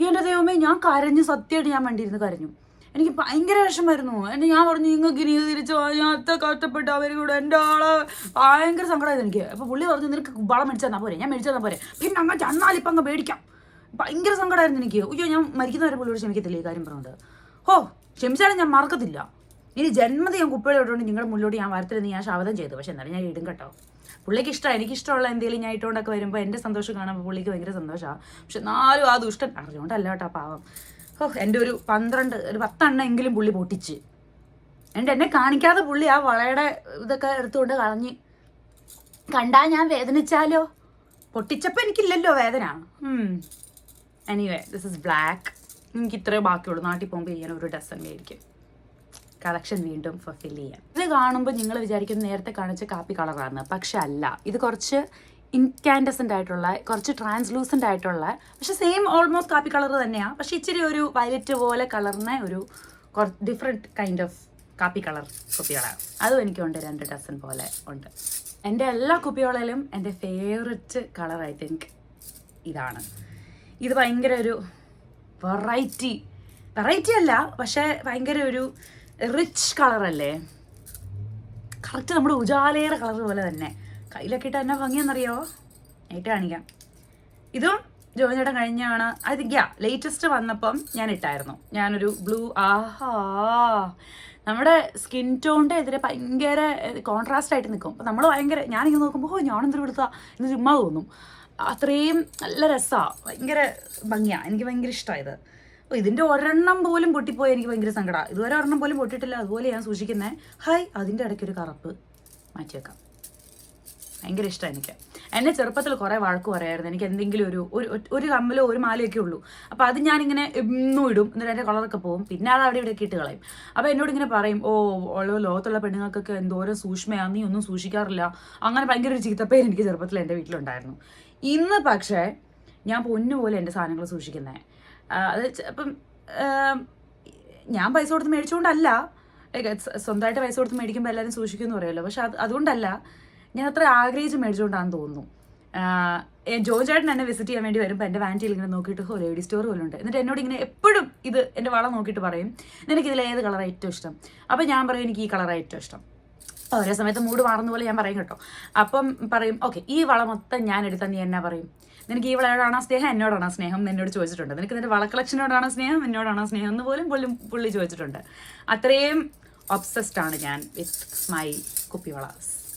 എൻ്റെ ദൈവമേ, ഞാൻ കരഞ്ഞു, സത്യമായിട്ട് ഞാൻ വണ്ടി ഇരുന്ന് കരഞ്ഞു. എനിക്ക് ഭയങ്കര വിഷമമായിരുന്നു. ഞാൻ പറഞ്ഞു നിങ്ങൾക്ക് ഇനി തിരിച്ചു ഞാൻ അത്ര കഷ്ടപ്പെട്ട് അവർ കൂടെ എൻ്റെ ആളെ ഭയങ്കര സങ്കടമായിരുന്നു എനിക്ക്. അപ്പോൾ പുള്ളി പറഞ്ഞു നിനക്ക് വളം മേടിച്ചു തന്നാൽ പോരെ, ഞാൻ മേടിച്ചു തന്നാൽ പോരെ, പിന്നെ അങ്ങനെ ചെന്നാലിപ്പം അങ്ങ് മേടിക്കാം. ഭയങ്കര സങ്കടമായിരുന്നു എനിക്ക്. അയ്യോ, ഞാൻ മരിക്കുന്നവരെ പുള്ളിയോട് ക്ഷമിക്കത്തില്ല ഈ കാര്യം പറഞ്ഞത്. ക്ഷമിച്ചാലും ഞാൻ മറക്കത്തില്ല. ഇനി ജന്മതി ഞാൻ കുപ്പികളെ ഇട്ടുകൊണ്ട് നിങ്ങളുടെ മുന്നിലോട്ട് ഞാൻ വരത്തില്ലെന്ന് ഞാൻ ശപഥം ചെയ്തു. പക്ഷെ എന്നാലും ഞാൻ ഇടും കേട്ടോ. പുള്ളിക്ക് ഇഷ്ടമാണ്, എനിക്കിഷ്ടമുള്ള എന്തെങ്കിലും ഞാൻ ഇട്ടുകൊണ്ടൊക്കെ വരുമ്പോൾ എൻ്റെ സന്തോഷം കാണുമ്പോൾ പുള്ളിക്ക് ഭയങ്കര സന്തോഷമാണ്. പക്ഷെ എന്നാലും ആ ദുഷ്ടൻ അറിഞ്ഞുകൊണ്ടല്ല കേട്ടോ പാവം. എൻ്റെ ഒരു 10 എണ്ണമെങ്കിലും പുള്ളി പൊട്ടിച്ച് എന്നെ കാണിക്കാതെ പുള്ളി ആ വളയുടെ ഇതൊക്കെ എടുത്തുകൊണ്ട് കളഞ്ഞ്. കണ്ടാൽ ഞാൻ വേദനിച്ചാലോ, പൊട്ടിച്ചപ്പോൾ എനിക്കില്ലല്ലോ വേദന. Anyway this is black. എനിക്ക് ഇത്രേ ബാക്കിയുള്ളൂ. നാട്ടിൽ പോകുമ്പോൾ ചെയ്യാൻ 1 ഡസൻ മേടിക്കും. കളക്ഷൻ വീണ്ടും ഫുൾഫിൽ ചെയ്യാം. ഇത് കാണുമ്പോൾ നിങ്ങൾ വിചാരിക്കുന്നത് നേരത്തെ കാണിച്ച കാപ്പി കളറാണ്, പക്ഷെ അല്ല. ഇത് കുറച്ച് ഇൻകാൻഡസൻ്റ് ആയിട്ടുള്ള, കുറച്ച് ട്രാൻസ്ലൂസൻ്റ് ആയിട്ടുള്ള, പക്ഷെ സെയിം ഓൾമോസ്റ്റ് കാപ്പി കളർ തന്നെയാണ്. പക്ഷെ ഇച്ചിരി ഒരു വയലറ്റ് പോലെ കളറിനെ ഒരു ഡിഫറെൻറ്റ് കൈൻഡ് ഓഫ് കാപ്പി കളർ കുപ്പികളാണ്. അതും എനിക്കുണ്ട്, 2 ഡസൻ പോലെ ഉണ്ട്. എൻ്റെ എല്ലാ കുപ്പികളിലും എൻ്റെ ഫേവററ്റ് കളർ ഐ തിങ്ക് ഇതാണ്. ഇത് ഭയങ്കര ഒരു വെറൈറ്റി അല്ല, പക്ഷേ ഭയങ്കര ഒരു റിച്ച് കളറല്ലേ. കറക്റ്റ് നമ്മുടെ ഉജാലയുടെ കളർ പോലെ തന്നെ. കയ്യിലൊക്കെ ഇട്ട് എന്നാ ഭംഗിയെന്നറിയോ, ആയിട്ട് കാണിക്കാം. ഇതും ജോലിച്ചേട്ടൻ കഴിഞ്ഞാണ് ഐ തിങ്ക് ലേറ്റസ്റ്റ് വന്നപ്പം ഞാൻ ഇട്ടായിരുന്നു. ഞാനൊരു ബ്ലൂ, നമ്മുടെ സ്കിൻ ടോണിൻ്റെ എതിരെ ഭയങ്കര കോൺട്രാസ്റ്റ് ആയിട്ട് നിൽക്കും. അപ്പം നമ്മൾ ഭയങ്കര, ഞാനിങ്ങനെ നോക്കുമ്പോൾ ഞാനെന്തൊരു എടുത്താ എന്ന് ചുമ്മാ തോന്നും. അത്രയും നല്ല രസമാണ്, ഭയങ്കര ഭംഗിയാണ്. എനിക്ക് ഭയങ്കര ഇഷ്ടമായത്. ഇതിൻ്റെ ഒരെണ്ണം പോലും പൊട്ടിപ്പോയി എനിക്ക് ഭയങ്കര സങ്കടമാണ്. ഇതുവരെ ഒരെണ്ണം പോലും പൊട്ടിയിട്ടില്ല, അതുപോലെ ഞാൻ സൂക്ഷിക്കുന്നത്. അതിൻ്റെ ഇടയ്ക്കൊരു കറുപ്പ് മാറ്റി വെക്കാം. ഭയങ്കര ഇഷ്ടമാണ് എനിക്ക്. എന്നെ ചെറുപ്പത്തിൽ കുറേ വഴക്ക് പറയായിരുന്നു. എനിക്ക് എന്തെങ്കിലും ഒരു കമ്മലോ ഒരു മാലയൊക്കെ ഉള്ളൂ. അപ്പോൾ അത് ഞാനിങ്ങനെ എന്നും ഇടും, എന്നിട്ട് എൻ്റെ കളറൊക്കെ പോകും. പിന്നെ അത് അവിടെ ഇവിടെയൊക്കെ ഇട്ട് കളയും. അപ്പോൾ എന്നോട് ഇങ്ങനെ പറയും, ഓരോ ലോകത്തുള്ള പെണ്ണുങ്ങൾക്കൊക്കെ എന്തോരം സൂക്ഷ്മയാണ്, നീ ഒന്നും സൂക്ഷിക്കാറില്ല. അങ്ങനെ ഭയങ്കര ഒരു ചീത്തപ്പേര് എനിക്ക് ചെറുപ്പത്തിൽ എൻ്റെ വീട്ടിലുണ്ടായിരുന്നു. ഇന്ന് പക്ഷേ ഞാൻ പൊന്നുപോലെ എൻ്റെ സാധനങ്ങൾ സൂക്ഷിക്കുന്നത്. അത് അപ്പം ഞാൻ പൈസ കൊടുത്ത് മേടിച്ചുകൊണ്ടല്ല, സ്വന്തമായിട്ട് പൈസ കൊടുത്ത് മേടിക്കുമ്പോൾ എല്ലാവരും സൂക്ഷിക്കുമെന്ന് പറയുമല്ലോ. പക്ഷെ അതുകൊണ്ടല്ല, ഞാൻ അത്ര ആഗ്രഹിച്ച് മേടിച്ചുകൊണ്ടാണെന്ന് തോന്നുന്നു. ജോജേട്ടൻ എന്നെ വിസിറ്റ് ചെയ്യാൻ വേണ്ടി വരുമ്പോൾ എൻ്റെ വാനിറ്റിയിൽ ഇങ്ങനെ നോക്കിയിട്ട് ലേഡി സ്റ്റോർ പോലും ഉണ്ട്. എന്നിട്ട് എന്നോട് ഇങ്ങനെ എപ്പോഴും ഇത് എൻ്റെ വളം നോക്കിയിട്ട് പറയും, നിനക്ക് ഇതിൽ ഏത് കളറാണ് ഏറ്റവും ഇഷ്ടം? അപ്പോൾ ഞാൻ പറയും എനിക്ക് ഈ കളറാണ് ഏറ്റവും ഇഷ്ടം. ഓരോ സമയത്ത് മൂഡ് മാറുന്ന പോലെ ഞാൻ പറയും കേട്ടോ. അപ്പം പറയും ഓക്കെ ഈ വള മൊത്തം ഞാൻ എടുത്താൽ നീ എന്നാ പറയും? നിനക്ക് ഈ വളയോടാണോ സ്നേഹം, എന്നോടാണോ സ്നേഹം എന്നോട് ചോദിച്ചിട്ടുണ്ട്. നിനക്ക് നിന്റെ വള കളക്ഷനോടാണോ സ്നേഹം, എന്നോടാണോ സ്നേഹം എന്ന് പോലും പുള്ളി ചോദിച്ചിട്ടുണ്ട്. അത്രയും ഒബ്സസ്ഡ് ആണ് ഞാൻ വിത്ത് മൈ കുപ്പിവള.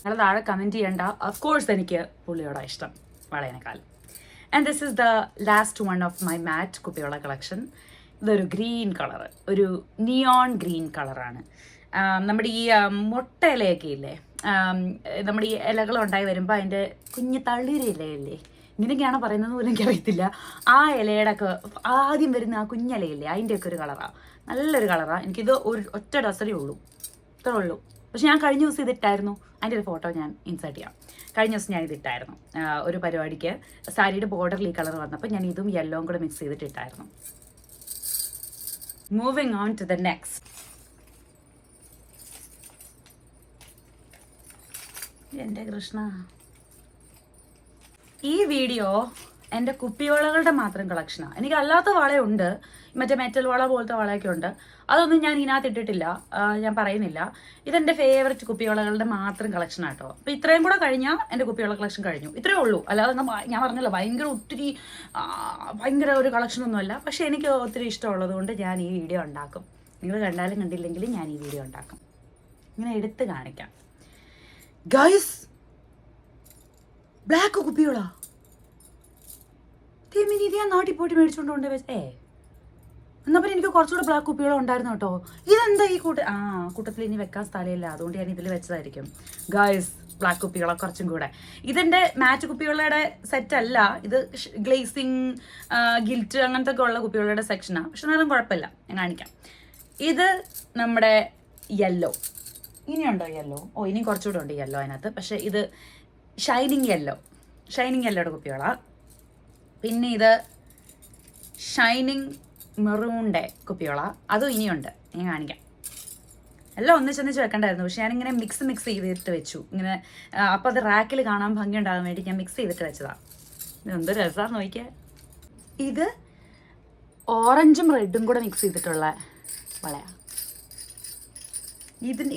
നിങ്ങൾ താഴെ കമൻറ്റ് ചെയ്യേണ്ട. ഓഫ്കോഴ്സ് എനിക്ക് പുള്ളിയോടാണ് ഇഷ്ടം വളയേക്കാൾ. And this is the last one of my matte കുപ്പിവള കളക്ഷൻ. ഇതൊരു ഗ്രീൻ കളർ, ഒരു നിയോൺ ഗ്രീൻ കളറാണ്. നമ്മുടെ ഈ മുട്ട ഇലയൊക്കെ ഇല്ലേ, നമ്മുടെ ഈ ഇലകൾ ഉണ്ടായി വരുമ്പോൾ അതിൻ്റെ കുഞ്ഞ് തളിര ഇലയില്ലേ, ഇങ്ങനെയൊക്കെയാണ് പറയുന്നത് പോലും എനിക്കറിയത്തില്ല. ആ ഇലയുടെ ഒക്കെ ആദ്യം വരുന്ന ആ കുഞ്ഞിലയില്ലേ, അതിൻ്റെയൊക്കെ ഒരു കളറാണ്. നല്ലൊരു കളറാണ്. എനിക്കിത് ഒറ്റ ഡസറേ ഉള്ളൂ, ഇത്രേ ഉള്ളൂ. പക്ഷെ ഞാൻ കഴിഞ്ഞ ദിവസം ഇതിട്ടായിരുന്നു. അതിൻ്റെ ഒരു ഫോട്ടോ ഞാൻ ഇൻസേർട്ട് ചെയ്യാം. കഴിഞ്ഞ ദിവസം ഞാൻ ഇതിട്ടായിരുന്നു ഒരു പരിപാടിക്ക്. സാരിയുടെ ബോർഡറിൽ ഈ കളർ വന്നപ്പോൾ ഞാൻ ഇതും യെല്ലോയും കൂടെ മിക്സ് ചെയ്തിട്ടിട്ടായിരുന്നു. Moving on to the next. എൻ്റെ കൃഷ്ണ, ഈ വീഡിയോ എൻ്റെ കുപ്പിവളകളുടെ മാത്രം കളക്ഷനാണ്. എനിക്ക് അല്ലാത്ത വളയുണ്ട്, മറ്റേ മെറ്റൽ വള പോലത്തെ വളയൊക്കെ ഉണ്ട്. അതൊന്നും ഞാൻ ഇതിനകത്ത് ഇട്ടിട്ടില്ല, ഞാൻ പറയുന്നില്ല. ഇതെൻ്റെ ഫേവററ്റ് കുപ്പിവളകളുടെ മാത്രം കളക്ഷൻ ആട്ടോ. അപ്പോൾ ഇത്രയും കൂടെ കഴിഞ്ഞാൽ എൻ്റെ കുപ്പിവള കളക്ഷൻ കഴിഞ്ഞു. ഇത്രയേ ഉള്ളൂ. അല്ലാതെ ഞാൻ പറഞ്ഞല്ലോ ഭയങ്കര ഒരു കളക്ഷനൊന്നുമല്ല. പക്ഷേ എനിക്ക് ഒത്തിരി ഇഷ്ടമുള്ളത് കൊണ്ട് ഞാൻ ഈ വീഡിയോ ഉണ്ടാക്കും. നിങ്ങൾ കണ്ടാലും കണ്ടില്ലെങ്കിലും ഞാൻ ഈ വീഡിയോ ഉണ്ടാക്കും. ഇങ്ങനെ എടുത്ത് കാണിക്കാം. Guys, black കുപ്പികളാ. തിരുമിനി ഇത് ഞാൻ നാട്ടിൽ പോയിട്ട് മേടിച്ചോണ്ട് വെച്ചേ. എന്നപ്പോൾ എനിക്ക് കുറച്ചുകൂടെ ബ്ലാക്ക് കുപ്പികളും ഉണ്ടായിരുന്നു കേട്ടോ. ഇതെന്താ ഈ കൂട്ടത്തിൽ ഇനി വെക്കാൻ സ്ഥലമില്ല, അതുകൊണ്ട് ഞാൻ ഇതിൽ വെച്ചതായിരിക്കും. ഗൈസ്, ബ്ലാക്ക് കുപ്പികളെ കുറച്ചും കൂടെ. ഇതെൻ്റെ മാറ്റ് കുപ്പികളുടെ സെറ്റ് അല്ല, ഇത് ഗ്ലേസിങ്, ഗിൽറ്റ് അങ്ങനത്തെ ഒക്കെ ഉള്ള കുപ്പികളുടെ സെക്ഷനാണ്. പക്ഷെ എന്നാലും കുഴപ്പമില്ല, ഞാൻ കാണിക്കാം. ഇത് നമ്മുടെ യെല്ലോ. ഇനിയുണ്ടോ യെല്ലോ? ഇനിയും കുറച്ചുകൂടെ ഉണ്ട് യെല്ലോ അതിനകത്ത്. പക്ഷേ ഇത് ഷൈനിങ് യെല്ലോയുടെ കുപ്പികളാണ്. പിന്നെ ഇത് ഷൈനിങ് മെറൂണിൻ്റെ കുപ്പികളാണ്. അതും ഇനിയുണ്ട്, ഞാൻ കാണിക്കാം. എല്ലാം ഒന്നിച്ചൊന്നിച്ച് വെക്കണ്ടായിരുന്നു, പക്ഷെ ഞാനിങ്ങനെ മിക്സ് ചെയ്തിട്ട് വെച്ചു ഇങ്ങനെ. അപ്പോൾ അത് റാക്കിൽ കാണാൻ ഭംഗി ഉണ്ടാകാൻ വേണ്ടി ഞാൻ മിക്സ് ചെയ്തിട്ട് വെച്ചതാണ്. ഇതെന്ത് രസമാണെന്ന് നോക്കിയാൽ. ഇത് ഓറഞ്ചും റെഡും കൂടെ മിക്സ് ചെയ്തിട്ടുള്ള വളയാണ്.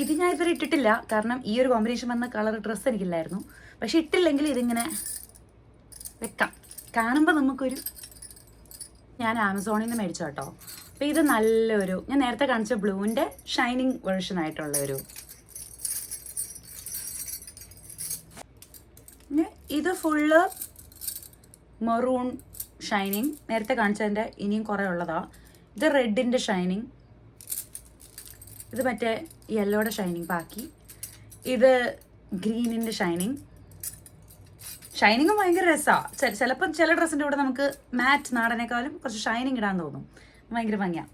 ഇത് ഞാൻ ഇതുവരെ ഇട്ടിട്ടില്ല, കാരണം ഈ ഒരു കോമ്പിനേഷൻ വന്ന കളർ ഡ്രസ്സ് എനിക്കില്ലായിരുന്നു. പക്ഷെ ഇട്ടില്ലെങ്കിൽ ഇതിങ്ങനെ വെക്കാം. കാണുമ്പോൾ നമുക്കൊരു, ഞാൻ ആമസോണിൽ നിന്ന് മേടിച്ചു കേട്ടോ. അപ്പോൾ ഇത് നല്ലൊരു, ഞാൻ നേരത്തെ കാണിച്ച ബ്ലൂവിൻ്റെ ഷൈനിങ് വേർഷൻ ആയിട്ടുള്ള ഒരു. ഇത് ഫുള്ള് മെറൂൺ ഷൈനിങ്. നേരത്തെ കാണിച്ചതിൻ്റെ ഇനിയും കുറേ ഉള്ളതാണ്. ഇത് റെഡിൻ്റെ ഷൈനിങ്, ഇത് മറ്റേ യെല്ലോയുടെ ഷൈനിങ് ബാക്കി. ഇത് ഗ്രീനിൻ്റെ ഷൈനിങ്ങും ഭയങ്കര രസമാണ്. ചിലപ്പം ചില ഡ്രസ്സിൻ്റെ കൂടെ നമുക്ക് മാറ്റ് നാടനേക്കാളും കുറച്ച് ഷൈനിങ് ഇടാൻ തോന്നും. ഭയങ്കര ഭംഗിയാണ്.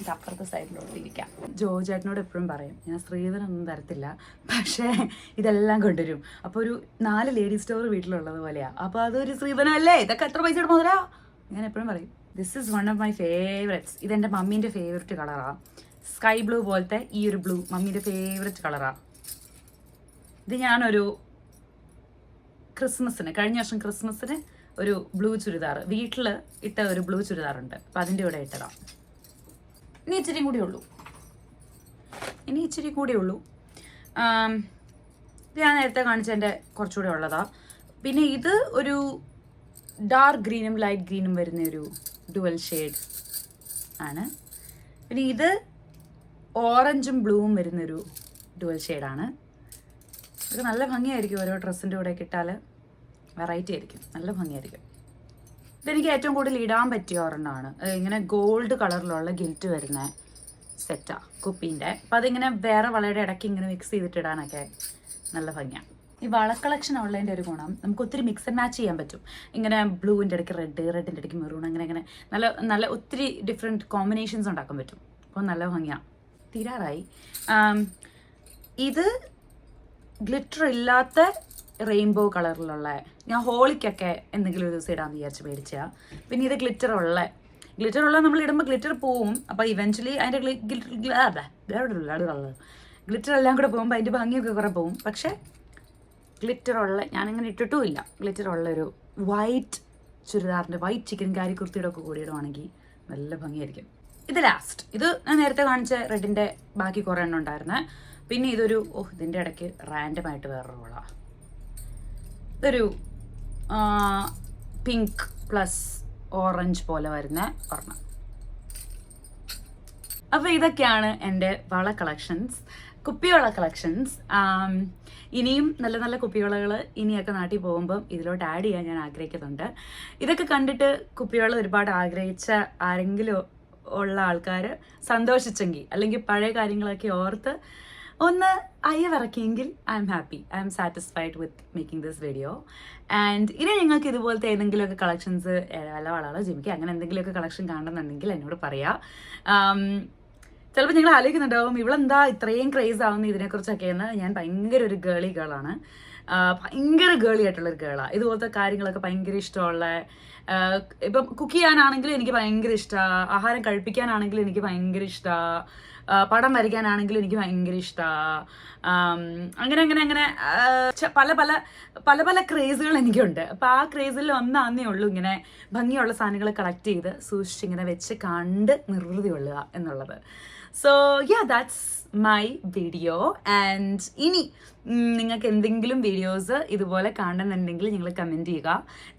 ഇത് അപ്പുറത്തെ സൈഡിലോട്ട് ഇരിക്കാം. ജോജേട്ടനോട് എപ്പോഴും പറയും ഞാൻ സ്ത്രീധനൊന്നും തരത്തില്ല, പക്ഷേ ഇതെല്ലാം കൊണ്ടുവരും. അപ്പോൾ ഒരു 4 ലേഡി സ്റ്റോർ വീട്ടിലുള്ളത് പോലെയാണ്. അപ്പോൾ അതൊരു സ്ത്രീധനമല്ലേ, ഇതൊക്കെ എത്ര പൈസ ഇടുമ്പോഴാ ഞാൻ എപ്പോഴും പറയും. This is one of my favourites. ഇതെൻ്റെ മമ്മീൻ്റെ ഫേവററ്റ് കളറാണ്. സ്കൈ ബ്ലൂ പോലത്തെ ഈ ഒരു ബ്ലൂ മമ്മീൻ്റെ ഫേവററ്റ് കളറാണ്. ഇത് ഞാനൊരു കഴിഞ്ഞ വർഷം ക്രിസ്മസിന് ഒരു ബ്ലൂ ചുരിദാർ, വീട്ടിൽ ഇട്ട ഒരു ബ്ലൂ ചുരിദാറുണ്ട്, അപ്പം അതിൻ്റെ കൂടെ ഇട്ടതാണ്. ഇനി ഇച്ചിരി കൂടി ഉള്ളൂ. ഇത് ഞാൻ നേരത്തെ കാണിച്ചതിൻ്റെ കുറച്ചുകൂടെ ഉള്ളതാണ്. പിന്നെ ഇത് ഒരു ഡാർക്ക് ഗ്രീനും ലൈറ്റ് ഗ്രീനും വരുന്ന ഒരു ഡുവൽ ഷെയ്ഡ് ആണ്. പിന്നെ ഇത് ഓറഞ്ചും ബ്ലൂവും വരുന്നൊരു ഡുവൽ ഷെയ്ഡാണ്. ഇത് നല്ല ഭംഗിയായിരിക്കും. ഓരോ ഡ്രസ്സിൻ്റെ കൂടെ ഇട്ടാൽ വെറൈറ്റി ആയിരിക്കും, നല്ല ഭംഗിയായിരിക്കും. ഇതെനിക്ക് ഏറ്റവും കൂടുതൽ ഇടാൻ പറ്റിയ ഒരെണ്ണമാണ്. ഇങ്ങനെ ഗോൾഡ് കളറിലുള്ള ഗിൽറ്റ് വരുന്ന സെറ്റാണ് കുപ്പീൻ്റെ. അപ്പം അതിങ്ങനെ വേറെ വളയുടെ ഇടയ്ക്ക് ഇങ്ങനെ മിക്സ് ചെയ്തിട്ടിടാനൊക്കെ നല്ല ഭംഗിയാണ്. ഈ വള കളക്ഷൻ ഉള്ളതിൻ്റെ ഒരു ഗുണം, നമുക്ക് ഒത്തിരി മിക്സ് ആൻഡ് മാച്ച് ചെയ്യാൻ പറ്റും. ഇങ്ങനെ ബ്ലൂവിൻ്റെ ഇടയ്ക്ക് റെഡിൻ്റെ ഇടയ്ക്ക് മെറൂൺ, അങ്ങനെ നല്ല ഒത്തിരി ഡിഫറെൻറ്റ് കോമ്പിനേഷൻസ് ഉണ്ടാക്കാൻ പറ്റും. അപ്പോൾ നല്ല ഭംഗിയാണ്. തീരാറായി. ഇത് ഗ്ലിറ്റർ ഇല്ലാത്ത റെയിൻബോ കളറിലുള്ള, ഞാൻ ഹോളിക്കൊക്കെ എന്തെങ്കിലും ഒരു ദിവസം ഇടാമെന്ന് വിചാരിച്ച് മേടിച്ചാൽ. പിന്നെ ഇത് ഗ്ലിറ്റർ ഉള്ള നമ്മൾ ഇടുമ്പോൾ ഗ്ലിറ്റർ പോവും. അപ്പോൾ ഇവൻച്വലി അതിൻ്റെ ഗ്ലിറ്റർ എല്ലാം കൂടെ പോകുമ്പോൾ അതിൻ്റെ ഭംഗിയൊക്കെ കുറേ പോവും. പക്ഷേ ഗ്ലിറ്ററുള്ള ഞാനിങ്ങനെ ഇട്ടിട്ടുമില്ല. ഗ്ലിറ്ററുള്ളൊരു വൈറ്റ് ചുരിദാറിൻ്റെ വൈറ്റ് ചിക്കൻ കാരി കുർത്തിയുടെ ഒക്കെ കൂടി ഇടുവാണെങ്കിൽ നല്ല ഭംഗിയായിരിക്കും. ഇത് ലാസ്റ്റ്. ഇത് ഞാൻ നേരത്തെ കാണിച്ച റെഡിൻ്റെ ബാക്കി കുറേ എണ്ണം ഉണ്ടായിരുന്നത്. പിന്നെ ഇതൊരു ഇതിൻ്റെ ഇടയ്ക്ക് റാൻഡമായിട്ട് വേറൊരു റോളാണ്. ഇതൊരു പിങ്ക് പ്ലസ് ഓറഞ്ച് പോലെ വരുന്ന ഒരെണ്ണം. അപ്പോൾ ഇതൊക്കെയാണ് എൻ്റെ വള കളക്ഷൻസ്, കുപ്പിവള കളക്ഷൻസ്. ഇനിയും നല്ല നല്ല കുപ്പിവളകൾ ഇനിയൊക്കെ നാട്ടിൽ പോകുമ്പം ഇതിലോട്ട് ആഡ് ചെയ്യാൻ ഞാൻ ആഗ്രഹിക്കുന്നുണ്ട്. ഇതൊക്കെ കണ്ടിട്ട് കുപ്പിവള ഒരുപാട് ആഗ്രഹിച്ച ആരെങ്കിലും ഉള്ള ആൾക്കാർ സന്തോഷിച്ചെങ്കിൽ, അല്ലെങ്കിൽ പഴയ കാര്യങ്ങളൊക്കെ ഓർത്ത് ഒന്ന് അയ്യവിറക്കിയെങ്കിൽ I'm happy, I'm satisfied with making this video. And ഇനി നിങ്ങൾക്ക് ഇതുപോലത്തെ ഏതെങ്കിലുമൊക്കെ കളക്ഷൻസ്, വല്ല വളകളോ ജിമിക്ക് അങ്ങനെ എന്തെങ്കിലുമൊക്കെ കളക്ഷൻ കാണുന്നുണ്ടെങ്കിൽ എന്നോട് പറയാം. ചിലപ്പോൾ നിങ്ങൾ ആലോചിക്കുന്നുണ്ടാവും ഇവളെന്താ ഇത്രയും ക്രേസ് ആവുന്ന ഇതിനെക്കുറിച്ചൊക്കെയെന്ന്. ഞാൻ ഭയങ്കര ഒരു ഗേളി ഗേളാണ്, ഭയങ്കര ഗേളി ആയിട്ടുള്ളൊരു ഗേളാണ്. ഇതുപോലത്തെ കാര്യങ്ങളൊക്കെ ഭയങ്കര ഇഷ്ടമുള്ള, ഇപ്പം കുക്ക് ചെയ്യാനാണെങ്കിലും എനിക്ക് ഭയങ്കര ഇഷ്ടമാണ്, ആഹാരം കഴിപ്പിക്കാനാണെങ്കിലും എനിക്ക് ഭയങ്കര ഇഷ്ടമാണ്, പടം വരയ്ക്കാനാണെങ്കിലും എനിക്ക് ഭയങ്കര ഇഷ്ടമാണ്. അങ്ങനെ അങ്ങനെ അങ്ങനെ പല പല പല പല ക്രേസുകൾ എനിക്കുണ്ട്. അപ്പോൾ ആ ക്രേസിൽ ഒന്നാന്നേ ഉള്ളൂ ഇങ്ങനെ ഭംഗിയുള്ള സാധനങ്ങൾ കളക്ട് ചെയ്ത് സൂക്ഷിച്ച് ഇങ്ങനെ വെച്ച് കണ്ട് നിർവൃതി കൊള്ളുക എന്നുള്ളത്. So that's my video. And ഇനി നിങ്ങൾക്ക് എന്തെങ്കിലും വീഡിയോസ് ഇതുപോലെ കാണുന്നുണ്ടെങ്കിൽ നിങ്ങൾ കമൻറ്റ് ചെയ്യുക.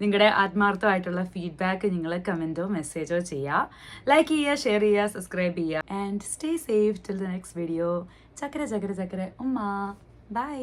നിങ്ങളുടെ ആത്മാർത്ഥമായിട്ടുള്ള ഫീഡ്ബാക്ക് നിങ്ങൾ കമൻറ്റോ മെസ്സേജോ ചെയ്യുക. ലൈക്ക് ചെയ്യുക, ഷെയർ ചെയ്യുക, സബ്സ്ക്രൈബ് ചെയ്യുക. And stay safe till the next video. ചക്കര ചക്കര ചക്കര ഉമ്മ. ബൈ.